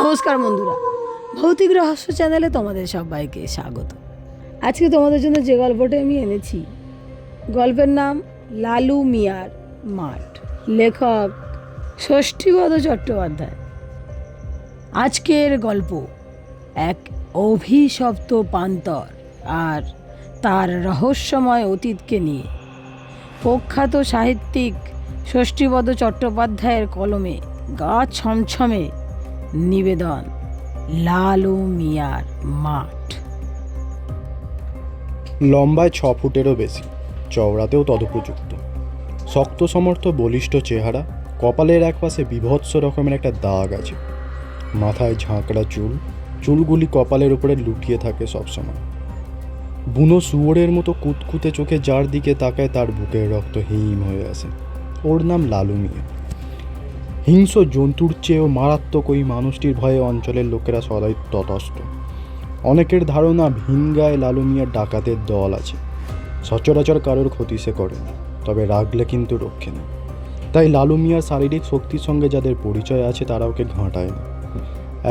নমস্কার বন্ধুরা, ভৌতিক রহস্য চ্যানেলে তোমাদের সবাইকে স্বাগত। আজকে তোমাদের জন্য যে গল্পটা আমি এনেছি, গল্পের নাম লালু মিয়ার মাঠ, লেখক ষষ্ঠীপদ চট্টোপাধ্যায়। আজকের গল্প এক অভিশপ্ত প্রান্তর আর তার রহস্যময় অতীতকে নিয়ে। প্রখ্যাত সাহিত্যিক ষষ্ঠীপদ চট্টোপাধ্যায়ের কলমে গা ছমছমে নিবেদন, লালু মিয়ার মাঠ। লম্বায় 6 ফুটেরও বেশি, চওড়াতেও তদুপযুক্ত, শক্ত সমর্থ বলিষ্ঠ চেহারা, কপালের একপাশে বীভৎস রকমের একটা দাগ আছে, মাথায় ঝাঁকড়া চুলগুলি কপালের উপরে লুটিয়ে থাকে সবসময়। বুনো শুয়োরের মতো কুতকুতে চোখে যার দিকে তাকায় তার বুকের রক্ত হিম হয়ে আসে। ওর নাম লালু মিয়া। হিংস্র জন্তুর চেয়েও মারাত্মক ওই মানুষটির ভয়ে অঞ্চলের লোকেরা সদাই ততস্থ। অনেকের ধারণা ভিনগায় লালু মিয়ার ডাকাতের দল আছে। সচরাচর কারোর ক্ষতি সে করে না, তবে রাগলে কিন্তু রক্ষে নেই। তাই লালু মিয়ার শারীরিক শক্তির সঙ্গে যাদের পরিচয় আছে তারা ওকে ঘাঁটায় না।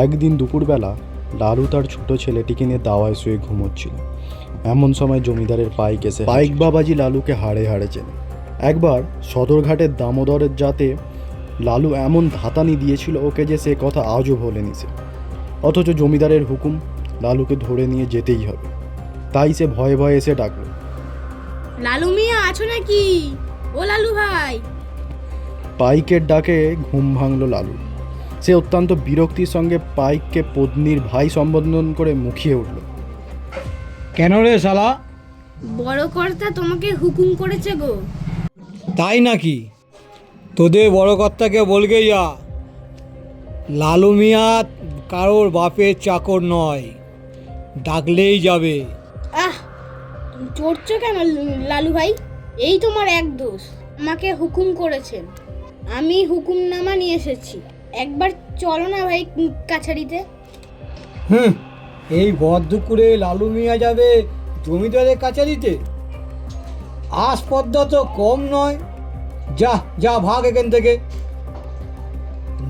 একদিন দুপুরবেলা লালু তার ছোট ছেলেটিকে নিয়ে দাওয়ায় শুয়ে ঘুমোচ্ছিল। এমন সময় জমিদারের পাইক এসে পাইক বাবাজি লালুকে হাড়ে হাড়ে চেনে। একবার সদরঘাটের দামোদরের যাতে লালু এমন ধাতানি দিয়েছিল ওকে যে সে কথা আজও ভোলেনি সে। অথচ জমিদারের হুকুম, লালুকে ধরে নিয়ে যেতেই হবে। তাই সে ভয়ে ভয়ে এসে ডাকলো, লালু মিয়া আছো নাকি? ও লালু ভাই। পাইকের ডাকে ঘুম ভাঙল লালু। সে অত্যন্ত বিরক্তির সঙ্গে পাইককে পত্নীর ভাই সম্বোধন করে মুখিয়ে উঠল। কেন রে শালা? বড় কর্তা তোমাকে হুকুম করেছে গো। তাই নাকি? তোদের বড় কর্তাকে বলগে যা, লালু মিয়া কারোর বাপের চাকর নয়, ডাকলেই যাবে। চড়ছো কেন লালু ভাই? এই তোমার এক দোষ, আমাকে হুকুম করেছেন, আমি হুকুমনামা নিয়ে এসেছি। একবার চলো না ভাই কাছারিতে। এই ভর দুপুরে লালু মিয়া যাবে জমিদারের কাছারিতে? আসপদ্দা তো কম নয়। যা যা ভাগ এখান থেকে,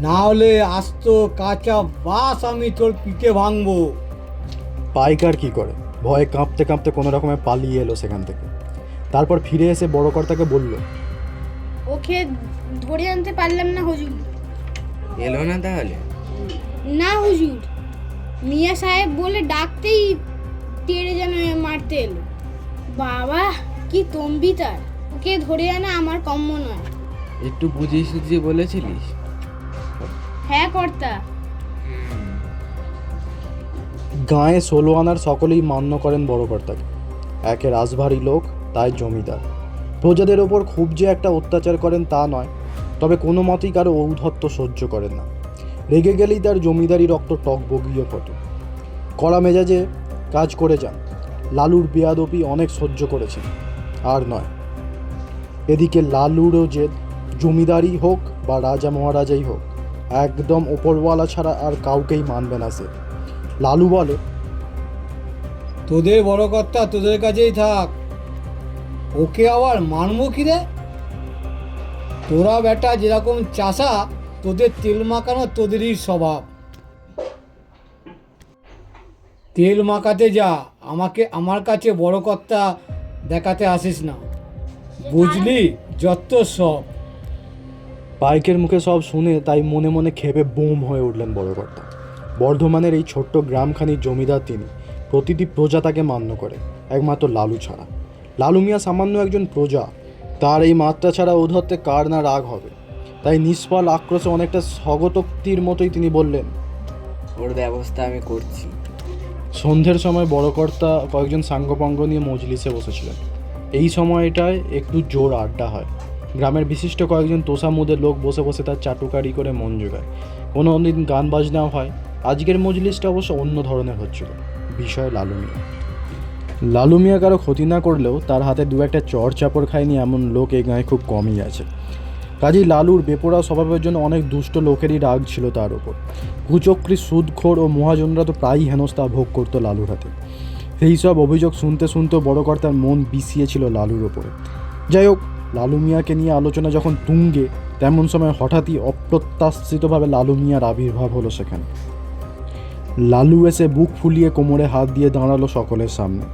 না হলে আস্ত কাঁচা বাস আমি তোর পিঠে ভাঙবো। পাইক আর কি করে, ভয়ে কাঁপতে কাঁপতে কোনো রকমে পালিয়ে এলো সেখান থেকে। তারপর ফিরে এসে বড় কর্তাকে বলল, ওকে ধরে আনতে পারলাম না হুজুর। এলো না তাহলে? না হুজুর, মিয়া সাহেব বলে ডাকতেই টেরে যেন মারতে এলো। বাবা কি তম্বি তার, ওকে ধরে আনা আমার কম্য নয়। একটু বুঝিয়ে সুঝিয়ে বলেছিলিস? হ্যাঁ কর্তা। গাঁয়ে 16 আনার সকলেই মান্য করেন বড় কর্তাকে। একে রাজভারী লোক, তাই জমিদার। প্রজাদের ওপর খুব যে একটা অত্যাচার করেন তা নয়, তবে কোনো মতেই কারো ঔদ্ধত্য সহ্য করেন না। রেগে গেলেই তার জমিদারি রক্ত টক বগিয়ে ফোটে। কড়া মেজাজে কাজ করে যান। লালুর বেয়াদপি অনেক সহ্য করেছেন, আর নয়। এদিকে লালুরও জেদ, জমিদারি হোক বা রাজা মহারাজাই হোক, একদম ওপরওয়ালা ছাড়া আর কাউকেই মানবে না সে। লালু বলে, তোদের বড় কর্তা তোদের কাছেই থাক, ওকে আবার মানবো কি রে? তোরা বেটা যেরকম চাষা, তোদের তেল মাখানো তোদেরই স্বভাব। তেল মাখাতে যা, আমাকে আমার কাছে বড় কর্তা দেখাতে আসিস না, বুঝলি? যত সব। পাইকের মুখে সব শুনে তাই মনে মনে ক্ষেপে বোম হয়ে উঠলেন বড় কর্তা। বর্ধমানের এই ছোট্ট গ্রামখানির জমিদার তিনি, প্রতিটি প্রজা তাকে মান্য করে, একমাত্র লালু ছাড়া। লালু মিয়া সামান্য একজন প্রজা, তার এই মাত্রা ছাড়া ঔদ্ধত্যে কার না রাগ হবে। তাই নিষ্ফল আক্রোশে অনেকটা স্বগতোক্তির মতোই তিনি বললেন, ওর ব্যবস্থা আমি করছি। সন্ধ্যের সময় বড় কর্তা কয়েকজন সাঙ্গপাঙ্গ নিয়ে মজলিসে বসেছিলেন। এই সময়টায় একটু জোর আড্ডা হয়। গ্রামের বিশিষ্ট কয়েকজন তোষামুদের লোক বসে বসে তার চাটুকারি করে মন জোগায়। কোনো দিন গান বাজনাও হয়। আজকের মজলিসটা অবশ্য অন্য ধরনের হচ্ছিল। বিষয় লালু মিয়া। লালু মিয়া কারো ক্ষতি না করলেও তার হাতে দু একটা চড় চাপড় খায়নি এমন লোক এই গায়ে খুব কমই আছে। কাজেই লালুর বেপরোয়া স্বভাবের জন্য অনেক দুষ্ট লোকেরই রাগ ছিল তার ওপর। কুচক্রী, সুদখোর ও মহাজনরা তো প্রায়ই হেনস্থা ভোগ করতো লালুর হাতে। সেই সব অভিযোগ শুনতে শুনতেও বড় কর্তার মন বিছিয়েছিল লালুর ওপরে। যাই হোক, লালু মিয়াকে নিয়ে আলোচনা যখন তুঙ্গে, তেমন সময় হঠাৎই অপ্রত্যাশিতভাবে লালু মিয়ার আবির্ভাব হলো সেখানে। লালু এসে বুক ফুলিয়ে কোমরে হাত দিয়ে দাঁড়ালো সকলের সামনে।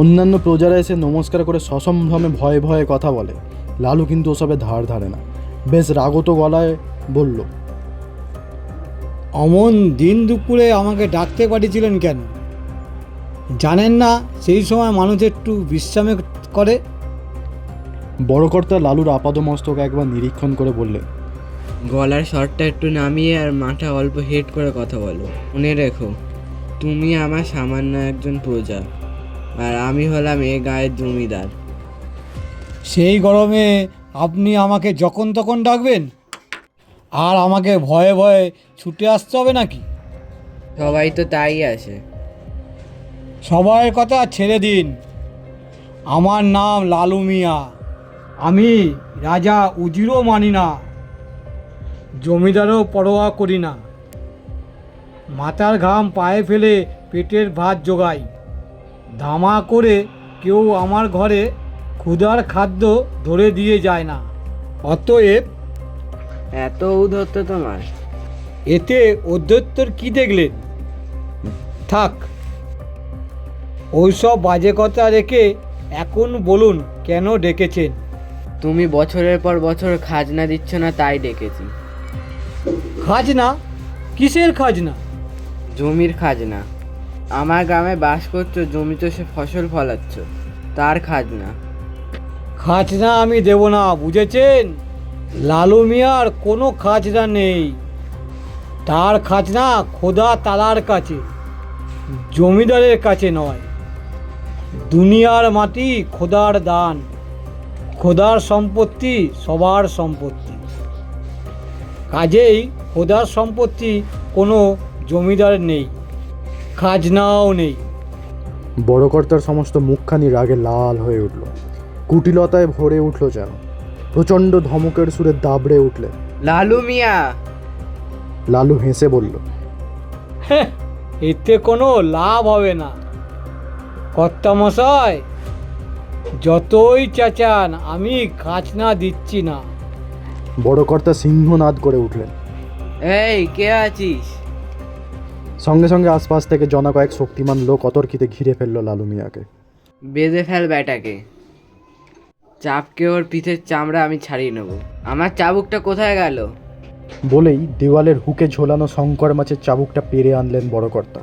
অন্যান্য প্রজারা এসে নমস্কার করে সসম্ভ্রমে ভয়ে ভয়ে কথা বলে। লালু কিন্তু ওসবে ধার ধারে না, বেশ রাগত গলায় বলল, অমন দিন দুপুরে আমাকে ডাকতে পাঠিয়েছিলেন কেন? জানেন না সেই সময় মানুষ একটু বিশ্রামে করে? বড়কর্তা লালুর আপাদমস্তক একবার নিরীক্ষণ করে বললেন, গলার স্বরটা একটু নামিয়ে আর মাথা অল্প হেড করে কথা বলো। মনে রেখো, তুমি আমার সামান্য একজন প্রজা, আর আমি হলাম এ গায়ের জমিদার। সেই গরমে আপনি আমাকে যখন তখন ডাকবেন? আর আমাকে ভয়ে ভয়ে ছুটে আসতে হবে নাকি? সবাই তো তাই আসে। সবার কথা ছেড়ে দিন। আমার নাম লালু মিয়া। আমি রাজা উজিরও মানি না, জমিদারও পরোয়া করি না। মাথার ঘাম পায়ে ফেলে পেটের ভাত জোগাই। ধামা করে কেউ আমার ঘরে ক্ষুধার খাদ্য ধরে দিয়ে যায় না। অতএব এত ঔদ্ধত্য তোমার? এতে অধ্যত্তর কি দেখলেন? থাক, ওইসব বাজে কথা রেখে এখন বলুন কেন ডেকেছেন? তুমি বছরের পর বছর খাজনা দিচ্ছ না, তাই ডেকেছি। খাজনা? কিসের খাজনা? জমির খাজনা। আমার গ্রামে বাস করছো, জমিতে সে ফসল ফলাচ্ছ, তার খাজনা। খাজনা আমি দেব না, বুঝেছেন? লালু মিয়ার কোনো খাজনা নেই। তার খাজনা খোদা তালার কাছে, জমিদারের কাছে নয়। দুনিয়ার মাটি খোদার দান। খোদার সম্পত্তি সবার সম্পত্তি। কাজেই খোদার সম্পত্তি কোনো জমিদার নেই, খাজনাও নেই। বড়কর্তার সমস্ত মুখখানি রাগে লাল হয়ে উঠল, কুটিলতায় ভরে উঠল যেন। প্রচণ্ড ধমকের সুরে দাবড়ে উঠলেন। লালু মিয়া! লালু হেসে বলল, হ্যাঁ, এতে কোনো লাভ হবে না কর্তামশাই। যতই চেঁচান আমি খাজনা দিচ্ছি না। বড়কর্তা সিংহনাদ করে উঠলেন। এই, কে আছিস? সঙ্গে সঙ্গে আশপাশ থেকে জনা কয়েক শক্তিমান লোক অতর্কিতে ঘিরে ফেলল লালু মিয়াকে। বেঁধে ফেল ব্যাটাকে, চাপকে ওর পিঠের চামড়া আমি ছাড়িয়ে নেব। আমার চাবুকটা কোথায় গেল? বলেই দেওয়ালের হুকে ঝোলানো শঙ্কর মাছের চাবুকটা পেরে আনলেন বড়কর্তা।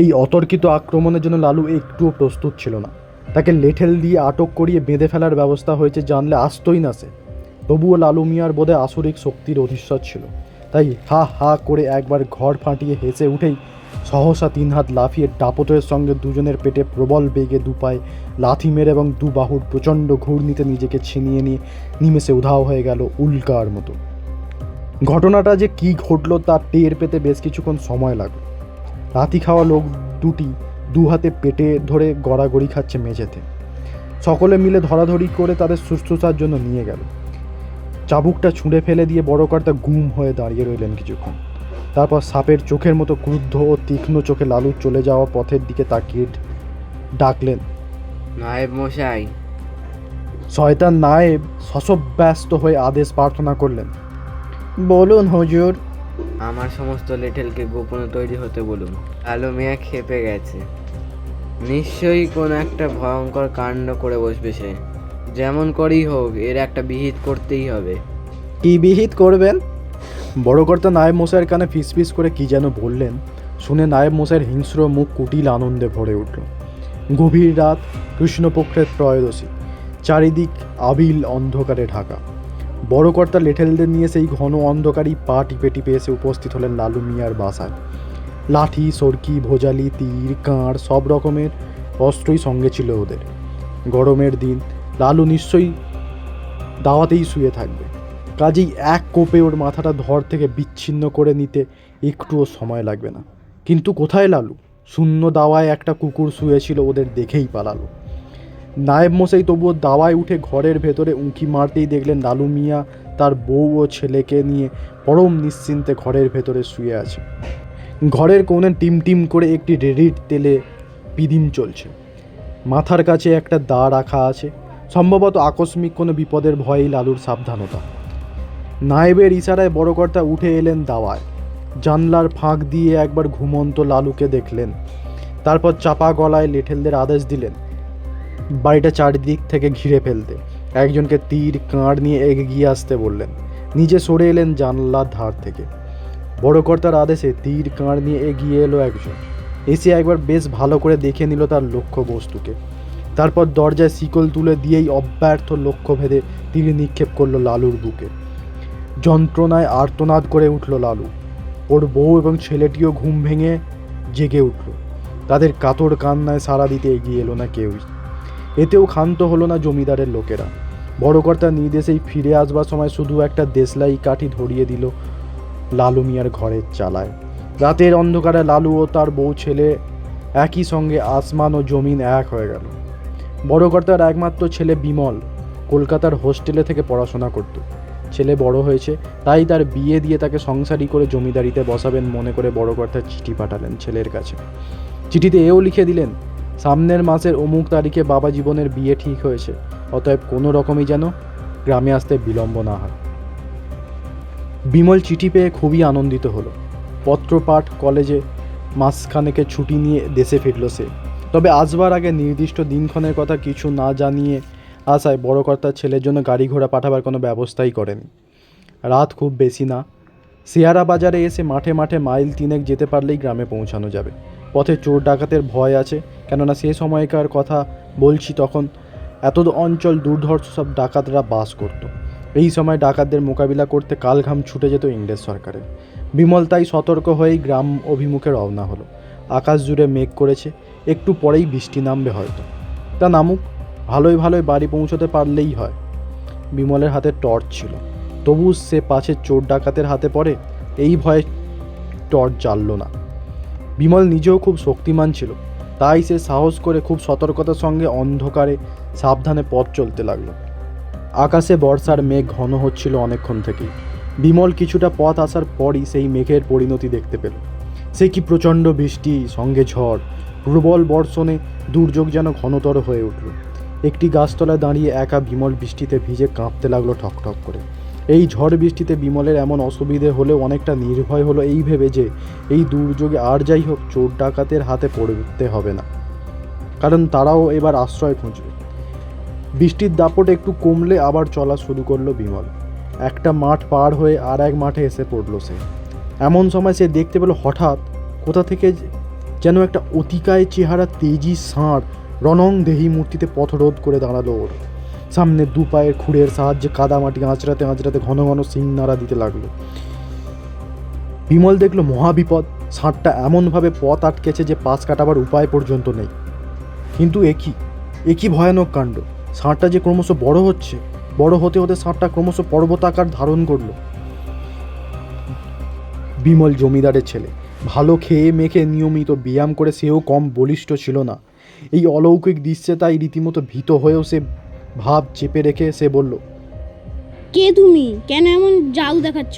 এই অতর্কিত আক্রমণের জন্য লালু একটুও প্রস্তুত ছিল না। তাকে লেঠেল দিয়ে আটক করিয়ে বেঁধে ফেলার ব্যবস্থা হয়েছে জানলে আসতই না সে। তবুও লালু মিয়ার বোধে আসরিক শক্তির অধীশ্বর ছিল, তাই হা হা করে একবার ঘর ফাটিয়ে হেসে উঠেই সহসা 3 হাত লাফিয়ে ডাপটের সঙ্গে দুজনের পেটে প্রবল বেগে দুপায়ে লাথি মেরে এবং দু বাহুর প্রচণ্ড ঘূর্ণিতে নিজেকে ছিনিয়ে নিয়ে নিমেষে উধাও হয়ে গেল উল্কার মতো। ঘটনাটা যে কি ঘটল তা টের পেতে বেশ কিছুক্ষণ সময় লাগলো। লাথি খাওয়া লোক দুটি দু হাতে পেটে ধরে গড়াগড়ি খাচ্ছে মেঝেতে। সকলে মিলে ধরাধরি করে তাদের শুশ্রূষার জন্য নিয়ে গেল। চাবুকটা ছুঁড়ে ফেলে দিয়ে বড়কর্তা গুম হয়ে দাঁড়িয়ে রইলেন কিছুক্ষণ। তারপর সাপের চোখের মতো ক্রুদ্ধ ও তীক্ষ্ণ চোখে লালুর চলে যাওয়া পথের দিকে তাকিয়ে ডাকলেন, নায়েব মশাই। শয়তান নায়েব শশব্যস্ত হয়ে আদেশ প্রার্থনা করলেন, বলুন হুজুর। আমার সমস্ত লেঠেলকে গোপনে তৈরি হতে বলুন। লালু মিয়া খেপে গেছে। নিশ্চয়ই কোন একটা ভয়ঙ্কর কাণ্ড করে বসবে সে। যেমন করেই হোক এর একটা বিহিত করতেই হবে। কি বিহিত করবেন? বড়কর্তা নায়েব মশাইয়ের কানে ফিসফিস করে কি যেন বললেন। শুনে নায়েব মশাইয়ের হিংস্র মুখ কুটিল আনন্দে ভরে উঠল। গভীর রাত, কৃষ্ণপক্ষের ত্রয়োদশী, চারিদিক আবিল অন্ধকারে ঢাকা। বড়কর্তা লেঠেলদের নিয়ে সেই ঘন অন্ধকারই পা টিপে টিপে এসে উপস্থিত হলেন লালু মিয়ার বাসায়। লাঠি, সরকি, ভোজালি, তীর, কাঁড় সব রকমের অস্ত্রই সঙ্গে ছিল ওদের। গরমের দিন, লালু নিশ্চয়ই দাওয়াতেই শুয়ে থাকবে, কাজেই এক কোপে ওর মাথাটা ধর থেকে বিচ্ছিন্ন করে নিতে একটুও সময় লাগবে না। কিন্তু কোথায় লালু? শূন্য দাওয়ায় একটা কুকুর শুয়েছিল, ওদের দেখেই পালালো। নায়েব মশাই তবুও দাওয়ায় উঠে ঘরের ভেতরে উঁকি মারতেই দেখলেন লালু মিয়া তার বউ ও ছেলেকে নিয়ে পরম নিশ্চিন্তে ঘরের ভেতরে শুয়ে আছে। ঘরের কোণে টিম টিম করে একটি রেডির তেলে পিদিম চলছে। মাথার কাছে একটা দা রাখা আছে, সম্ভবত আকস্মিক কোনো বিপদের ভয়েই লালুর সাবধানতা। নায়েবের ইশারায় বড়কর্তা উঠে এলেন দাওয়ায়। জানলার ফাঁক দিয়ে একবার ঘুমন্ত লালুকে দেখলেন। তারপর চাপা গলায় লেঠেলদের আদেশ দিলেন বাড়িটা চারিদিক থেকে ঘিরে ফেলতে। একজনকে তীর কাঁড় নিয়ে এগিয়ে আসতে বললেন। নিজে সরে এলেন জানলার ধার থেকে। বড় কর্তার আদেশে তীর কাঁড় নিয়ে এগিয়ে এলো একজন। এসে একবার বেশ ভালো করে দেখে নিল তার লক্ষ্য বস্তুকে। তারপর দরজায় শিকল তুলে দিয়েই অব্যর্থ লক্ষ্য ভেদে তীর নিক্ষেপ করলো লালুর বুকে। যন্ত্রণায় আর্তনাদ করে উঠল লালু। ওর বউ এবং ছেলেটিও ঘুম ভেঙে জেগে উঠল। তাদের কাতর কান্নায় সাড়া দিতে এগিয়ে এলো না কেউই। এতেও ক্ষান্ত হলো না জমিদারের লোকেরা। বড় কর্তার নির্দেশেই ফিরে আসবার সময় শুধু একটা দেশলাই কাঠি ধরিয়ে দিল লালু মিয়ার ঘরের চালায়। রাতের অন্ধকারে লালু ও তার বউ ছেলে একই সঙ্গে আসমান ও জমিন এক হয়ে গেল। বড় কর্তার একমাত্র ছেলে বিমল কলকাতার হোস্টেলে থেকে পড়াশোনা করত। ছেলে বড় হয়েছে, তাই তার বিয়ে দিয়ে তাকে সংসারী করে জমিদারিতে বসাবেন মনে করে বড় কর্তা চিঠি পাঠালেন ছেলের কাছে। চিঠিতে এও লিখে দিলেন সামনের মাসের অমুক তারিখে বাবা জীবনের বিয়ে ঠিক হয়েছে, অতএব কোনো রকমই যেন গ্রামে আসতে বিলম্ব না হয়। বিমল চিঠি পেয়ে খুবই আনন্দিত হলো। পত্রপাঠ কলেজে মাসখানেকে ছুটি নিয়ে দেশে ফিরল সে। তবে আসবার আগে নির্দিষ্ট দিনক্ষণের কথা কিছু না জানিয়ে আসায় বড় কর্তার ছেলের জন্য গাড়ি ঘোড়া পাঠাবার কোনো ব্যবস্থাই করেনি। রাত খুব বেশি না। সিয়ারা বাজারে এসে মাঠে মাঠে মাইল 3 যেতে পারলেই গ্রামে পৌঁছানো যাবে। পথে চোর ডাকাতের ভয় আছে, কেননা সে সময়কার কথা বলছি, তখন এত অঞ্চল দুর্ধর্ষ সব ডাকাতরা বাস করত। এই সময় ডাকাতদের মোকাবিলা করতে কালঘাম ছুটে যেত ইংরেজ সরকারের। বিমল তাই সতর্ক হয়েই গ্রাম অভিমুখে রওনা হলো। আকাশ জুড়ে মেঘ করেছে, একটু পরেই বৃষ্টি নামবে হয়তো। তা নামুক, ভালোই ভালোই বাড়ি পৌঁছতে পারলেই হয়। বিমলের হাতে টর্চ ছিল, তবু সে পাছে চোর ডাকাতের হাতে পড়ে এই ভয়ে টর্চ জ্বালল না। বিমল নিজেও খুব শক্তিমান ছিল, তাই সে সাহস করে খুব সতর্কতার সঙ্গে অন্ধকারে সাবধানে পথ চলতে লাগলো। আকাশে বর্ষার মেঘ ঘন হচ্ছিল অনেকক্ষণ থেকেই। বিমল কিছুটা পথ আসার পরই সেই মেঘের পরিণতি দেখতে পেল। সে কি প্রচণ্ড বৃষ্টি, সঙ্গে ঝড়, প্রবল বর্ষণে দুর্যোগ যেন ঘনতর হয়ে উঠল। একটি গাছতলায় দাঁড়িয়ে একা বিমল বৃষ্টিতে ভিজে কাঁপতে লাগলো ঠকঠক করে। এই ঝড় বৃষ্টিতে বিমলের এমন অসুবিধে হলেও অনেকটা নির্ভয় হলো এই ভেবে যে এই দুর্যোগে আর যাই হোক চোর ডাকাতের হাতে পড়তে হবে না, কারণ তারাও এবার আশ্রয় খুঁজবে। বৃষ্টির দাপট একটু কমলে আবার চলা শুরু করলো বিমল। একটা মাঠ পার হয়ে আর এক মাঠে এসে পড়ল সে। এমন সময় সে দেখতে পেল হঠাৎ কোথা থেকে যেন একটা অতিকায় চেহারা তেজি ষাঁড় রণং দেহি মূর্তিতে পথরোধ করে দাঁড়ালো ওর সামনে। দু পায়ের খুঁড়ের সাহায্যে কাদামাটি আঁচড়াতে আঁচড়াতে ঘন ঘন সিং নাড়া দিতে লাগলো। বিমল দেখলো মহাবিপদ। ষাঁড়টা এমনভাবে পথ আটকেছে যে পাশ কাটাবার উপায় পর্যন্ত নেই। কিন্তু একই ভয়ানক কাণ্ড! ষাঁড়টা যে ক্রমশ বড় হচ্ছে, বড় হতে হতে ষাঁড়টা ক্রমশ পর্বতাকার ধারণ করলো। বিমল জমিদারের ছেলে, ভালো খেয়ে মেখে নিয়মিত ব্যায়াম করে সেও কম বলিষ্ঠ ছিল না। এই অলৌকিক দৃশ্যে তাই রীতিমতো ভীত হয়েও সে ভাব চেপে রেখে সে বলল, কে তুমি? কেন এমন জাউ দেখাচ্ছ?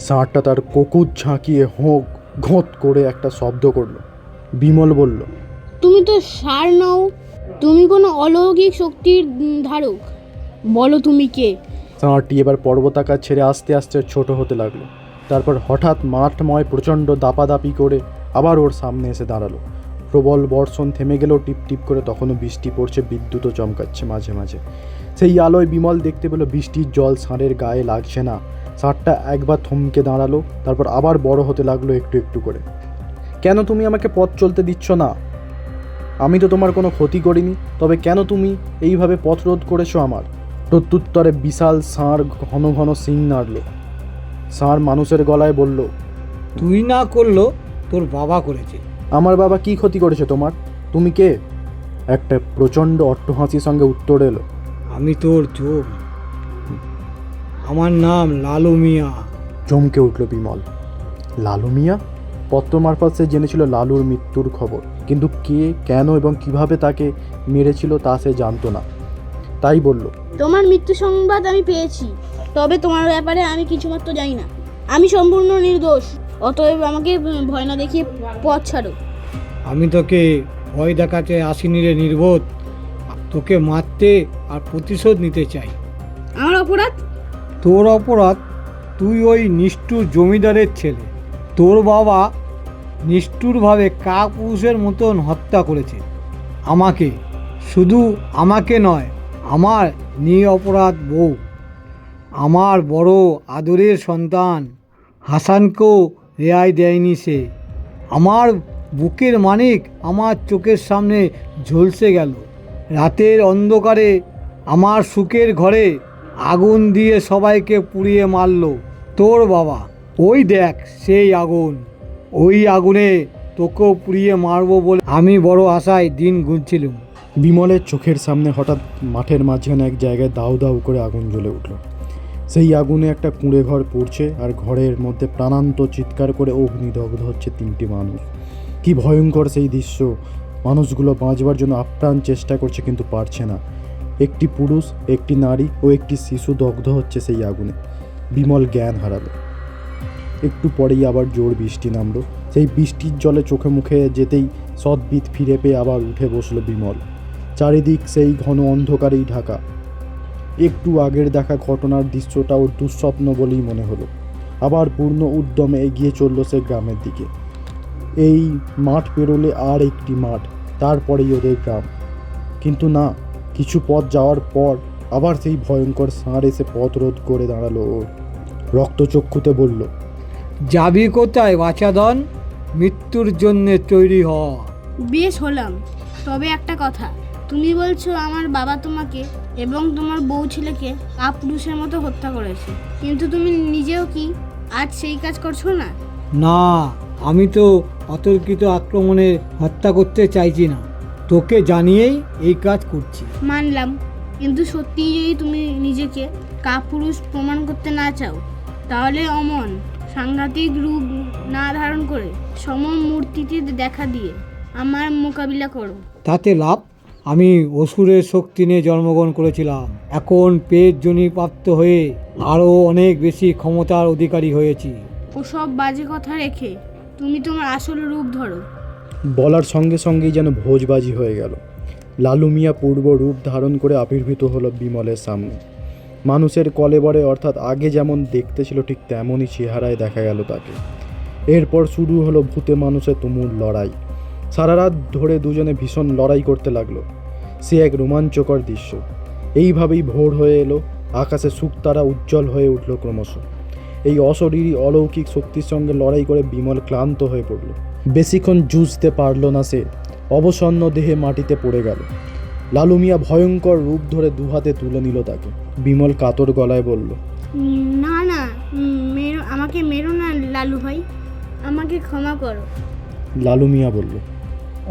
ষাঁড়টা তার কোকুত ঝাঁকিয়ে হোঁক ঘোঁত করে একটা শব্দ করলো। বিমল বলল, তুমি তো ষাঁড় নও, তুমি কোনো অলৌকিক শক্তির ধারক। বলো তুমি কে? ষাঁড়টি এবার পর্বতাকার ছেড়ে আস্তে আস্তে ছোট হতে লাগলো। তারপর হঠাৎ মাঠময় প্রচণ্ড দাপাদাপি করে আবার ওর সামনে এসে দাঁড়ালো। প্রবল বর্ষণ থেমে গেলেও টিপ টিপ করে তখনও বৃষ্টি পড়ছে, বিদ্যুৎও চমকাচ্ছে মাঝে মাঝে। সেই আলোয় বিমল দেখতে পেল বৃষ্টির জল ষাঁড়ের গায়ে লাগছে না। ষাঁড়টা একবার থমকে দাঁড়ালো, তারপর আবার বড় হতে লাগলো একটু একটু করে। কেন তুমি আমাকে পথ চলতে দিচ্ছ না? আমি তো তোমার কোনো ক্ষতি করিনি, তবে কেন তুমি এইভাবে পথ রোধ করেছো আমার? প্রত্যুত্তরে বিশাল ষাঁড় ঘন ঘন সিং নাড়ল। ষাঁড় মানুষের গলায় বলল, তুই না করলো তোর বাবা করেছে। আমার বাবা কি ক্ষতি করেছে তোমার? তুমি কে? একটা প্রচণ্ড অট্টহাসির সঙ্গে উত্তর এলো, আমি তোর চোখ, আমার নাম লালু মিয়া। চমকে উঠল বিমল। লালু মিয়া? পত্র মারফত সে জেনেছিল লালুর মৃত্যুর খবর, কিন্তু কে, কেন এবং কিভাবে তাকে মেরেছিল তা সে জানতো না। তাই বলল, তোমার মৃত্যু সংবাদ আমি পেয়েছি, তবে তোমার ব্যাপারে আমি কিছুমাত্র জানি না। আমি সম্পূর্ণ নির্দোষ, অতএব আমাকে ভয় না দেখিয়ে পথ ছাড়ো। আমি তোকে ভয় দেখাতে আসিনি রে নির্বোধ, তোকে মারতে আর প্রতিশোধ নিতে চাই। আমার অপরাধ? তোর অপরাধ, তুই ওই নিষ্ঠুর জমিদারের ছেলে। তোর বাবা নিষ্ঠুরভাবে কাপুরুষের মতন হত্যা করেছে আমাকে, শুধু আমাকে নয়, আমার নিরপরাধ বউ, আমার বড় আদরের সন্তান হাসানকেও রেহাই দেয়নি সে। আমার বুকের মানিক আমার চোখের সামনে ঝলসে গেল। রাতের অন্ধকারে আমার সুখের ঘরে আগুন দিয়ে সবাইকে পুড়িয়ে মারল তোর বাবা। ওই দেখ সেই আগুন, ওই আগুনে তোকেও পুড়িয়ে মারবো বলে আমি বড় আশায় দিন গুনছিলাম। বিমলের চোখের সামনে হঠাৎ মাঠের মাঝখানে এক জায়গায় দাউ দাউ করে আগুন জ্বলে উঠল। সেই আগুনে একটা কুঁড়ে ঘর পড়ছে, আর ঘরের মধ্যে প্রাণান্ত চিৎকার করে অগ্নিদগ্ধ হচ্ছে 3টি মানুষ। কি ভয়ঙ্কর সেই দৃশ্য! মানুষগুলো বাঁচবার জন্য আপ্রাণ চেষ্টা করছে, কিন্তু পারছে না। একটি পুরুষ, একটি নারী ও একটি শিশু দগ্ধ হচ্ছে সেই আগুনে। বিমল জ্ঞান হারালো। একটু পরেই আবার জোর বৃষ্টি নামলো। সেই বৃষ্টির জলে চোখে মুখে যেতেই সদ্বিদ ফিরে পেয়ে আবার উঠে বসলো বিমল। চারিদিক সেই ঘন অন্ধকারেই ঢাকা। একটু আগের দেখা ঘটনার দৃশ্যটা ওর দুঃস্বপ্ন বলেই মনে হলো। আবার পূর্ণ উদ্যমে এগিয়ে চলল সে গ্রামের দিকে। এই মাঠ পেরোলে আর একটি মাঠ, তারপরেই ওদের গ্রাম। কিন্তু না, কিছু পথ যাওয়ার পর আবার সেই ভয়ঙ্কর ষাঁড় এসে পথ রোধ করে দাঁড়ালো ওর। রক্তচক্ষুতে বলল, যাবি কোথায় বাছাধন? মৃত্যুর জন্যে তৈরি হ। বেশ হলাম, তবে একটা কথা, তুমি বলছো আমার বাবা তোমাকে এবং তোমার বউ ছেলেকে কাপুরুষের মতো হত্যা করেছে, কিন্তু তুমি নিজেও কি আজ সেই কাজ করছো না? না, আমি তো অতর্কিত আক্রমণে হত্যা করতে চাইছি না, তোকে জানিয়েই এই কাজ করছি। মানলাম, কিন্তু সত্যিই যদি তুমি নিজেকে কাপুরুষ প্রমাণ করতে না চাও, তাহলে অমন সাংঘাতিক রূপ না ধারণ করে সমমূর্তিতে দেখা দিয়ে আমার মোকাবিলা করো। তাতে লাভ? আমি অসুরের শক্তি নিয়ে জন্মগ্রহণ করেছিলাম, এখন পেট জনিপ্রাপ্ত হয়ে আরও অনেক বেশি ক্ষমতার অধিকারী হয়েছি। ওসব বাজে কথা রেখে তুমি তোমার আসল রূপ ধরো। বলার সঙ্গে সঙ্গেই যেন ভোজবাজি হয়ে গেল। লালু মিয়া পূর্ব রূপ ধারণ করে আবির্ভূত হলো বিমলের সামনে। মানুষের কলেবরে, অর্থাৎ আগে যেমন দেখতে ছিল ঠিক তেমনই চেহারায় দেখা গেল তাকে। এরপর শুরু হলো ভূতে মানুষের তুমুল লড়াই। সারা রাত ধরে দুজনে ভীষণ লড়াই করতে লাগলো। সে এক রোমাঞ্চকর দৃশ্য। এইভাবেই ভোর হয়ে এলো, আকাশে শুকতারা উজ্জ্বল হয়ে উঠল ক্রমশ। এই অশরীরী অলৌকিক শক্তির সঙ্গে লড়াই করে বিমল ক্লান্ত হয়ে পড়ল। বেশিক্ষণ জুঝতে পারল না সে, অবসন্ন দেহে মাটিতে পড়ে গেল। লালু মিয়া ভয়ঙ্কর রূপ ধরে দুহাতে তুলে নিল তাকে। বিমল কাতর গলায় বলল, না না, আমাকে মেরো না লালু ভাই, আমাকে ক্ষমা করো। লালু মিয়া বলল,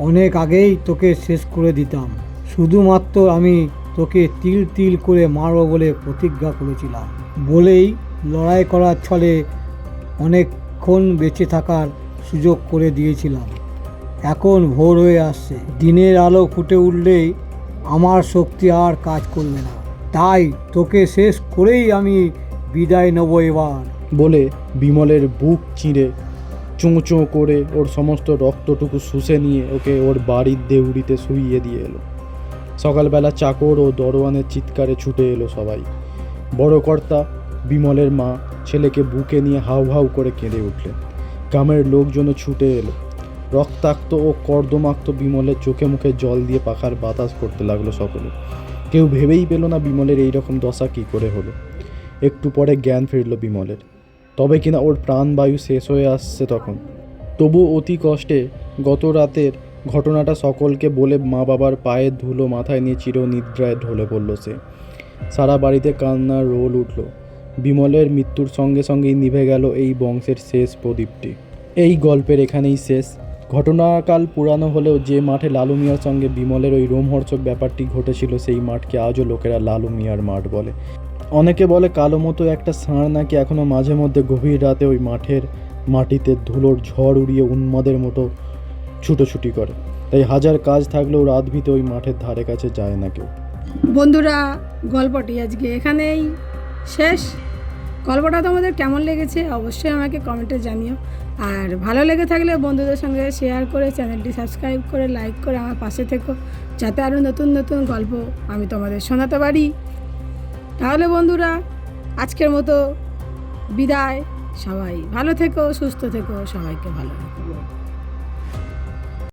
অনেক আগেই তোকে শেষ করে দিতাম, শুধুমাত্র আমি তোকে তিল তিল করে মারব বলে প্রতিজ্ঞা করেছিলাম বলেই লড়াই করার ছলে অনেকক্ষণ বেঁচে থাকার সুযোগ করে দিয়েছিলাম। এখন ভোর হয়ে আসছে, দিনের আলো ফুটে উঠলেই আমার শক্তি আর কাজ করবে না, তাই তোকে শেষ করেই আমি বিদায় নেব এবার। বলে বিমলের বুক চিঁড়ে চোঁ চোঁ করে ওর সমস্ত রক্তটুকু শুষে নিয়ে ওকে ওর বাড়ির দেউড়িতে শুইয়ে দিয়ে এলো। সকালবেলা চাকর ও দরওয়ানের চিৎকারে ছুটে এলো সবাই। বড় কর্তা বিমলের মা ছেলেকে বুকে নিয়ে হাউ হাউ করে কেঁদে উঠলেন। গ্রামের লোকজনও ছুটে এলো। রক্তাক্ত ও কর্দমাক্ত বিমলের চোখে মুখে জল দিয়ে পাখার বাতাস করতে লাগলো সকলে। কেউ ভেবেই পেল না বিমলের এইরকম দশা কী করে হলো। একটু পরে জ্ঞান ফিরল বিমলের, তবে কিনা ওর প্রাণবায়ু শেষ হয়ে আসছে তখন। তবু অতি কষ্টে গত রাতের ঘটনাটা সকলকে বলে মা বাবার পায়ের ধুলো মাথায় নিয়ে চিরনিদ্রায় ঢলে পড়ল সে। সারা বাড়িতে কান্নার রোল উঠল। বিমলের মৃত্যুর সঙ্গে সঙ্গেই নিভে গেল এই বংশের শেষ প্রদীপটি। এই গল্পের এখানেই শেষ। ঘটনাকাল পুরানো হলেও যে মাঠে লালু মিয়ার সঙ্গে বিমলের ওই রোমহর্ষক ব্যাপারটি ঘটেছিল, সেই মাঠকে আজও লোকেরা লালু মিয়ার মাঠ বলে। অনেকে বলে কালো মতো একটা ষাঁড় নাকি এখনও মাঝে মধ্যে গভীর রাতে ওই মাঠের মাটিতে ধুলোর ঝড় উড়িয়ে উন্মাদের মতো ছুটোছুটি করে। তাই হাজার কাজ থাকলেও রাত ভিতে ওই মাঠের ধারে কাছে যায় না কেউ। বন্ধুরা, গল্পটি আজকে এখানেই শেষ। গল্পটা তোমাদের কেমন লেগেছে অবশ্যই আমাকে কমেন্টে জানিও। আর ভালো লেগে থাকলে বন্ধুদের সঙ্গে শেয়ার করে চ্যানেলটি সাবস্ক্রাইব করে লাইক করে আমার পাশে থেকো, যাতে আরও নতুন নতুন গল্প আমি তোমাদের শোনাতে পারি। তাহলে বন্ধুরা, আজকের মতো বিদায়। সবাই ভালো থেকো, সুস্থ থেকো, সবাইকে ভালো রেখো।